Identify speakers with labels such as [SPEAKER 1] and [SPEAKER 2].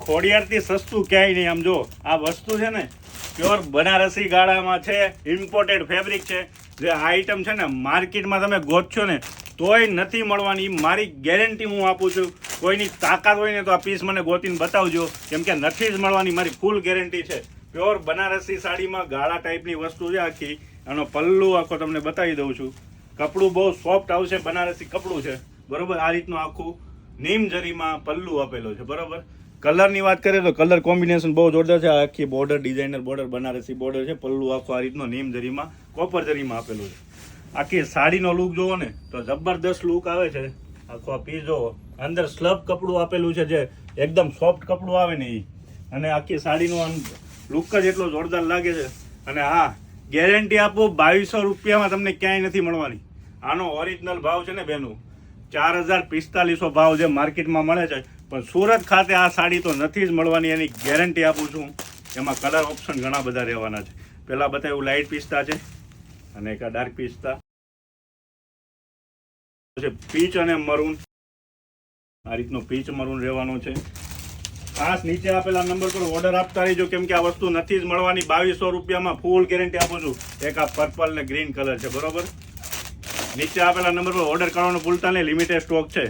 [SPEAKER 1] ખોડિયારથી સસ્તું ક્યાંય નહીં. આમ જો આ વસ્તુ છે ને પ્યોર બનારસી ગાળામાં છે, ઇમ્પોર્ટેડ ફેબ્રિક છે. જે આ આઈટમ છે ને માર્કેટમાં તમે ગોતશો ને તોય નથી મળવાની. મારી ગેરંટી હું આપું છું. કોઈની તાકાત હોય ને તો આ પીસ મને ગોતીને બતાવજો, કેમ કે નથી જ મળવાની. મારી ફૂલ ગેરંટી છે. પ્યોર બનારસી સાડીમાં ગાળા ટાઈપની વસ્તુ છે આખી. આનો પલ્લુ આખો તમને બતાવી દઉં છું. કપડું બહુ સોફ્ટ આવશે, બનારસી કપડું છે બરોબર. આ રીતનું આખું નીમ જરીમાં પલ્લુ આપેલો છે બરોબર. કલરની વાત કરીએ તો કલર કોમ્બિનેશન બહુ જોરદાર છે. આખી border designer border Banarasi border છે. પલ્લુ આખો આ રીતનો નીમ જરીમાં કોપર જરીમાં આપેલું છે. આખી સાડીનો લુક જોવો ને તો જબરદસ્ત લુક આવે છે. આખો આ પીસ જોવો, અંદર સ્લબ કપડું આપેલું છે જે એકદમ સોફ્ટ કપડું આવે ને એ. અને આખી સાડીનો લુક જ એટલો જોરદાર લાગે છે. અને હા, ગેરંટી આપું 2200 રૂપિયામાં તમને ક્યાંય નથી મળવાની. આનો ઓરિજિનલ ભાવ છે ને બેનું 4045 ભાવ જે માર્કેટમાં મળે છે, પણ સુરત ખાતે આ સાડી તો નથી જ મળવાની. એની ગેરંટી આપું છું. એમાં કલર ઓપ્શન ઘણા બધા રહેવાના છે. પહેલાં બતાવ્યું લાઇટ પિસ્તા છે અને એક ડાર્ક પિસ્તા છે, પીચ અને મરૂન. આ રીતનો પીચ મરૂન રહેવાનો છે. ખાસ નીચે આપેલા નંબર પર ઓર્ડર આપતા રહીજો, કેમ કે આ વસ્તુ નથી જ મળવાની. 2200 રૂપિયામાં ફૂલ ગેરંટી આપું છું. એક આ પર્પલ ને ગ્રીન કલર છે બરોબર. નીચે આપેલા નંબર પર ઓર્ડર કરવાનું ભૂલતા નહીં, લિમિટેડ સ્ટોક છે.